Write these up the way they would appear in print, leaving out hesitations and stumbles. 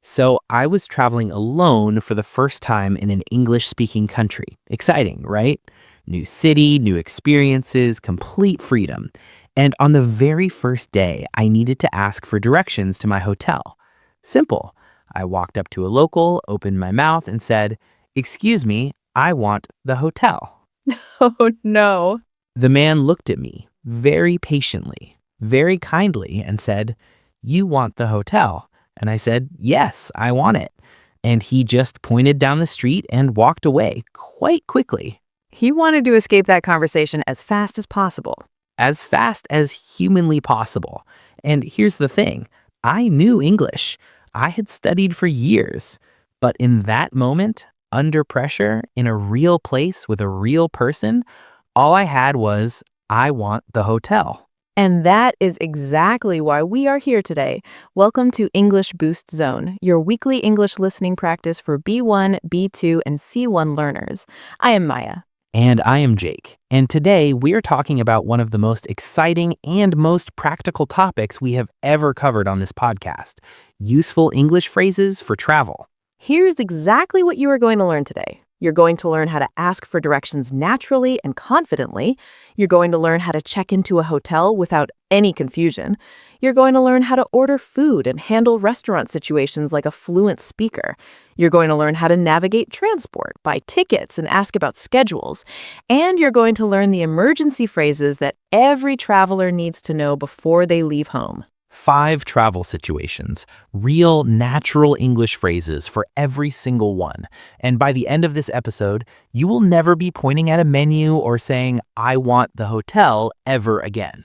So I was traveling alone for the first time in an English-speaking country. Exciting, right? New city, new experiences, complete freedom. And on the very first day, I needed to ask for directions to my hotel. Simple. I walked up to a local, opened my mouth, and said, "Excuse me, I want the hotel." Oh, no. The man looked at me very patiently, very kindly, and said, "You want the hotel?" And I said, "Yes, I want it." And he just pointed down the street and walked away quite quickly, He wanted to escape that conversation as fast as possible. as fast as humanly possible. And here's the thing, I knew English. I had studied for years. But in that moment, under pressure, in a real place with a real person, all I had was, "I want the hotel." And that is exactly why we are here today. Welcome to English Boost Zone, your weekly English listening practice for B1, B2, and C1 learners. I am Maya. And I am Jake. And today we are talking about one of the most exciting and most practical topics we have ever covered on this podcast, useful English phrases for travel. Here's exactly what you are going to learn today. You're going to learn how to ask for directions naturally and confidently. You're going to learn how to check into a hotel without any confusion. You're going to learn how to order food and handle restaurant situations like a fluent speaker. You're going to learn how to navigate transport, buy tickets, and ask about schedules. And you're going to learn the emergency phrases that every traveler needs to know before they leave home. 5 travel situations, real natural English phrases for every single one. And by the end of this episode, you will never be pointing at a menu or saying, "I want the hotel" ever again.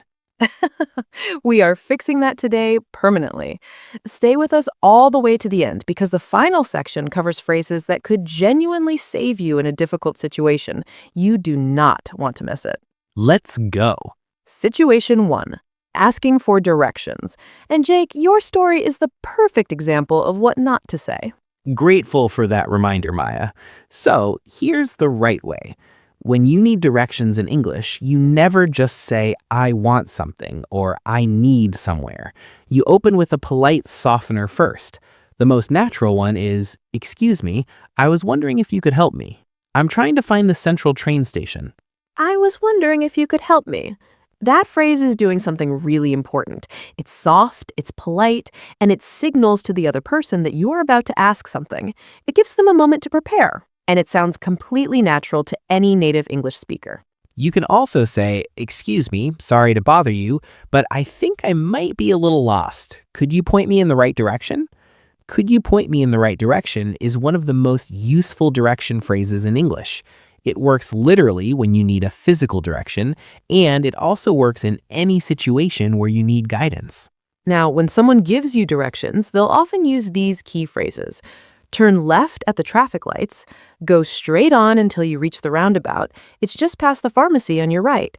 We are fixing that today permanently. Stay with us all the way to the end because the final section covers phrases that could genuinely save you in a difficult situation. You do not want to miss it. Let's go. Situation 1. Asking for directions. And Jake, your story is the perfect example of what not to say. Grateful for that reminder, Maya. So here's the right way. When you need directions in English, you never just say, "I want something" or "I need somewhere." You open with a polite softener first. The most natural one is, "Excuse me, I was wondering if you could help me. I'm trying to find the central train station." I was wondering if you could help me. That phrase is doing something really important. It's soft, it's polite, and it signals to the other person that you're about to ask something. It gives them a moment to prepare, and it sounds completely natural to any native English speaker. You can also say, "Excuse me, sorry to bother you, but I think I might be a little lost. Could you point me in the right direction?" "Could you point me in the right direction" is one of the most useful direction phrases in English. It works literally when you need a physical direction, and it also works in any situation where you need guidance. Now, when someone gives you directions, they'll often use these key phrases. Turn left at the traffic lights. Go straight on until you reach the roundabout. It's just past the pharmacy on your right.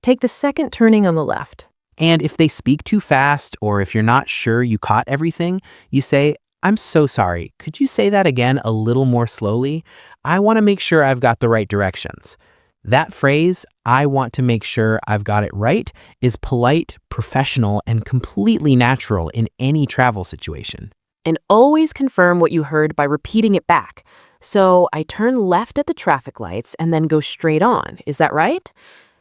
Take the second turning on the left. And if they speak too fast, or if you're not sure you caught everything, you say, "I'm so sorry. Could you say that again a little more slowly? I want to make sure I've got the right directions." That phrase, "I want to make sure I've got it right," is polite, professional, and completely natural in any travel situation. And always confirm what you heard by repeating it back. So, I turn left at the traffic lights and then go straight on. Is that right?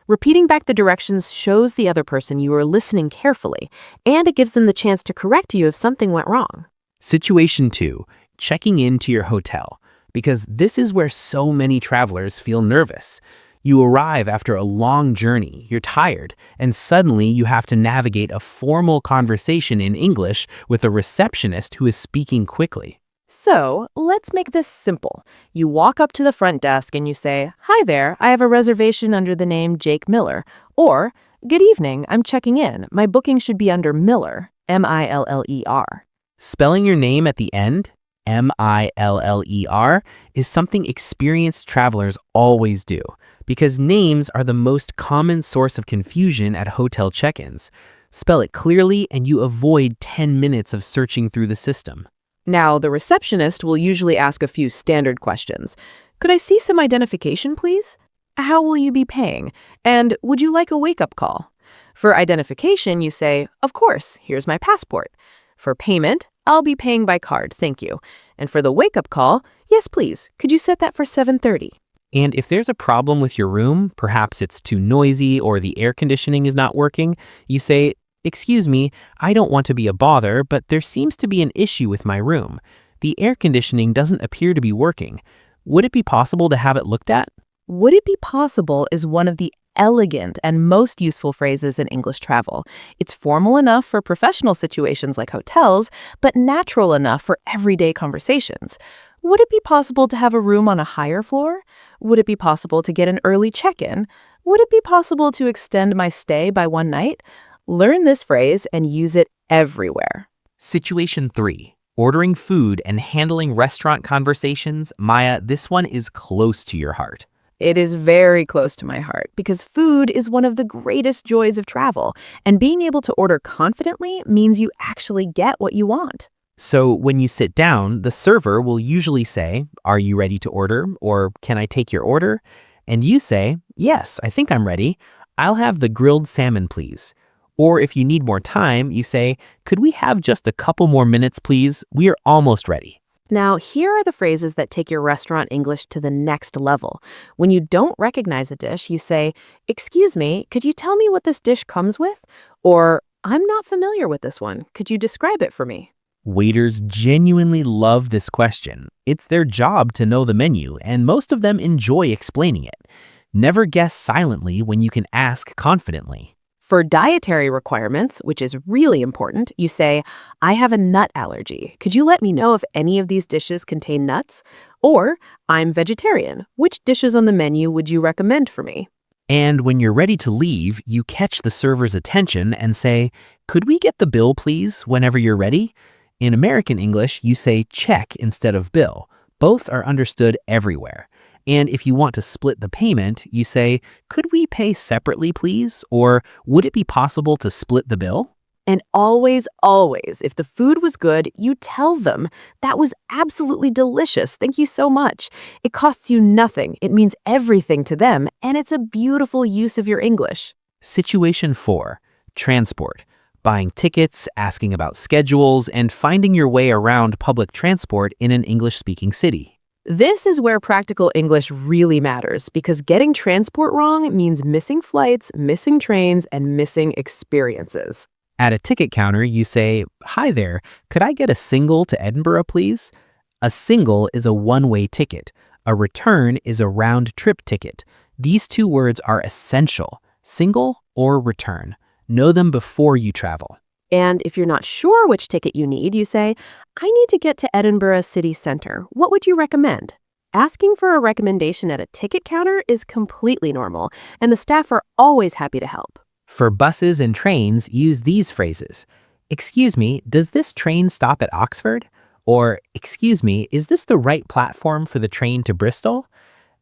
Repeating back the directions shows the other person you are listening carefully, and it gives them the chance to correct you if something went wrong. Situation 2, checking into your hotel, because this is where so many travelers feel nervous. You arrive after a long journey, you're tired, and suddenly you have to navigate a formal conversation in English with a receptionist who is speaking quickly. So, let's make this simple. You walk up to the front desk and you say, "Hi there, I have a reservation under the name Jake Miller." Or, "Good evening, I'm checking in. My booking should be under Miller, Miller." Spelling your name at the end, Miller, is something experienced travelers always do, because names are the most common source of confusion at hotel check-ins. Spell it clearly and you avoid 10 minutes of searching through the system. Now, the receptionist will usually ask a few standard questions. "Could I see some identification, please? How will you be paying? And would you like a wake-up call?" For identification, you say, "Of course, here's my passport." For payment, I'll be paying by card, thank you. And for the wake-up call, yes, please. Could you set that for 7:30? And if there's a problem with your room, perhaps it's too noisy or the air conditioning is not working, you say, "Excuse me, I don't want to be a bother, but there seems to be an issue with my room. The air conditioning doesn't appear to be working. Would it be possible to have it looked at?" Would it be possible is one of the elegant and most useful phrases in English travel. It's formal enough for professional situations like hotels, but natural enough for everyday conversations. Would it be possible to have a room on a higher floor? Would it be possible to get an early check-in? Would it be possible to extend my stay by one night? Learn this phrase and use it everywhere. Situation 3. Ordering food and handling restaurant conversations. Maya, this one is close to your heart. It is very close to my heart because food is one of the greatest joys of travel, and being able to order confidently means you actually get what you want. So when you sit down, the server will usually say, "Are you ready to order?" or "Can I take your order?" And you say, "Yes, I think I'm ready. I'll have the grilled salmon, please." Or if you need more time, you say, "Could we have just a couple more minutes, please? We are almost ready." Now, here are the phrases that take your restaurant English to the next level. When you don't recognize a dish, you say, "Excuse me, could you tell me what this dish comes with?" Or, "I'm not familiar with this one. Could you describe it for me?" Waiters genuinely love this question. It's their job to know the menu, and most of them enjoy explaining it. Never guess silently when you can ask confidently. For dietary requirements, which is really important, you say, "I have a nut allergy. Could you let me know if any of these dishes contain nuts?" Or, "I'm vegetarian. Which dishes on the menu would you recommend for me?" And when you're ready to leave, you catch the server's attention and say, "Could we get the bill, please, whenever you're ready?" In American English, you say check instead of bill. Both are understood everywhere. And if you want to split the payment, you say, "Could we pay separately, please?" Or, "Would it be possible to split the bill?" And always, always, if the food was good, you tell them, "That was absolutely delicious. Thank you so much." It costs you nothing. It means everything to them, and it's a beautiful use of your English. Situation 4. Transport. Buying tickets, asking about schedules, and finding your way around public transport in an English-speaking city. This is where practical English really matters because getting transport wrong means missing flights, missing trains, and missing experiences. At a ticket counter, you say, "Hi there, could I get a single to Edinburgh, please?" A single is a one-way ticket. A return is a round-trip ticket. These two words are essential, single or return. Know them before you travel. And if you're not sure which ticket you need, you say, "I need to get to Edinburgh City Centre. What would you recommend?" Asking for a recommendation at a ticket counter is completely normal, and the staff are always happy to help. For buses and trains, use these phrases. "Excuse me, does this train stop at Oxford?" Or, "Excuse me, is this the right platform for the train to Bristol?"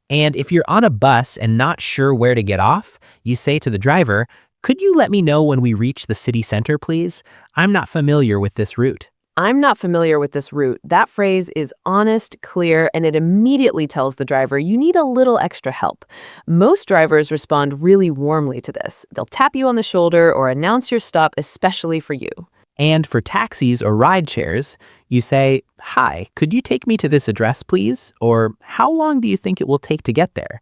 And if you're on a bus and not sure where to get off, you say to the driver, "Could you let me know when we reach the city center, please? I'm not familiar with this route." "I'm not familiar with this route." That phrase is honest, clear, and it immediately tells the driver you need a little extra help. Most drivers respond really warmly to this. They'll tap you on the shoulder or announce your stop especially for you. And for taxis or ride shares, you say, "Hi, could you take me to this address, please?" Or, "How long do you think it will take to get there?"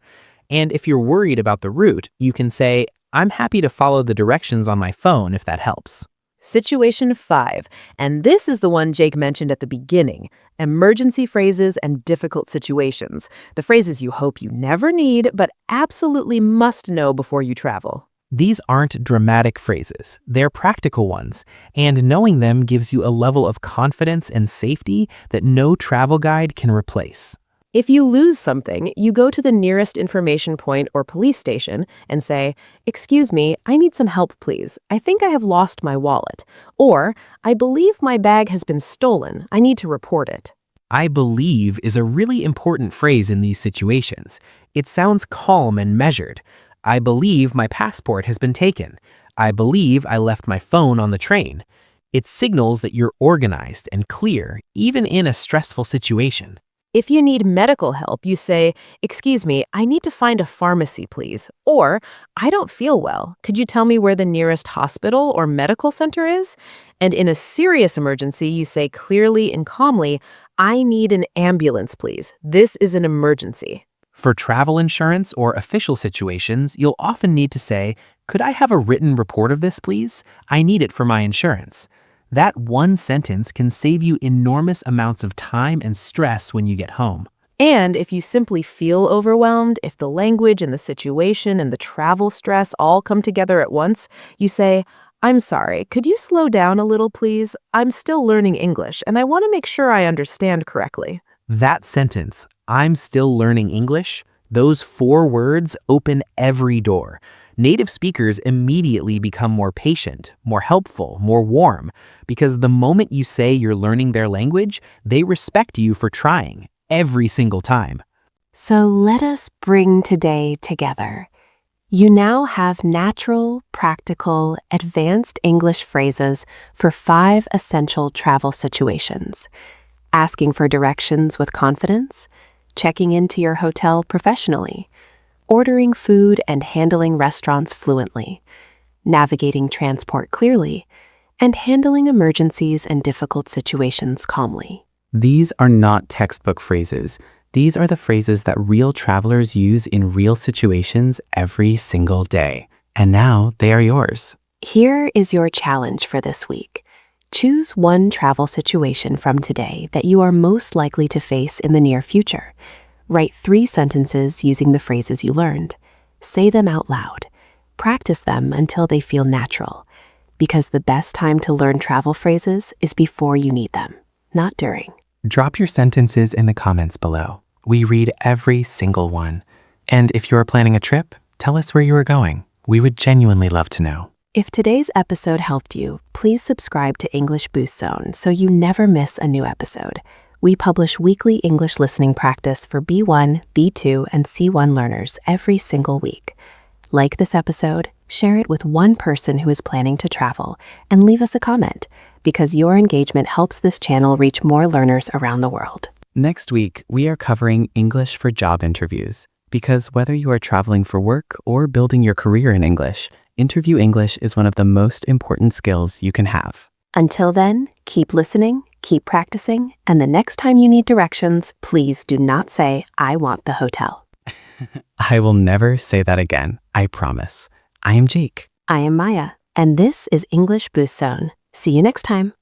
And if you're worried about the route, you can say, "I'm happy to follow the directions on my phone if that helps." Situation 5, and this is the one Jake mentioned at the beginning, emergency phrases and difficult situations, the phrases you hope you never need but absolutely must know before you travel. These aren't dramatic phrases, they're practical ones, and knowing them gives you a level of confidence and safety that no travel guide can replace. If you lose something, you go to the nearest information point or police station and say, "Excuse me, I need some help, please. I think I have lost my wallet." Or, "I believe my bag has been stolen. I need to report it." "I believe" is a really important phrase in these situations. It sounds calm and measured. "I believe my passport has been taken." "I believe I left my phone on the train." It signals that you're organized and clear, even in a stressful situation. If you need medical help, you say, "Excuse me, I need to find a pharmacy, please." Or, "I don't feel well. Could you tell me where the nearest hospital or medical center is?" And in a serious emergency, you say clearly and calmly, "I need an ambulance, please. This is an emergency." For travel insurance or official situations, you'll often need to say, "Could I have a written report of this, please? I need it for my insurance." That one sentence can save you enormous amounts of time and stress when you get home. And if you simply feel overwhelmed, if the language and the situation and the travel stress all come together at once, you say, "I'm sorry, could you slow down a little, please? I'm still learning English, and I want to make sure I understand correctly." That sentence, "I'm still learning English," those 4 words open every door. Native speakers immediately become more patient, more helpful, more warm, because the moment you say you're learning their language, they respect you for trying, every single time. So let us bring today together. You now have natural, practical, advanced English phrases for 5 essential travel situations. Asking for directions with confidence, checking into your hotel professionally, ordering food and handling restaurants fluently, navigating transport clearly, and handling emergencies and difficult situations calmly. These are not textbook phrases. These are the phrases that real travelers use in real situations every single day. And now they are yours. Here is your challenge for this week. Choose one travel situation from today that you are most likely to face in the near future. Write 3 sentences using the phrases you learned. Say them out loud. Practice them until they feel natural, because the best time to learn travel phrases is before you need them, not during. Drop your sentences in the comments below. We read every single one. And if you are planning a trip, tell us where you are going. We would genuinely love to know. If today's episode helped you, please subscribe to English Boost Zone so you never miss a new episode. We publish weekly English listening practice for B1, B2, and C1 learners every single week. Like this episode, share it with one person who is planning to travel, and leave us a comment, because your engagement helps this channel reach more learners around the world. Next week, we are covering English for job interviews, because whether you are traveling for work or building your career in English, interview English is one of the most important skills you can have. Until then, keep listening, keep practicing, and the next time you need directions, please do not say, "I want the hotel." I will never say that again, I promise. I am Jake. I am Maya, and this is English Boost Zone. See you next time.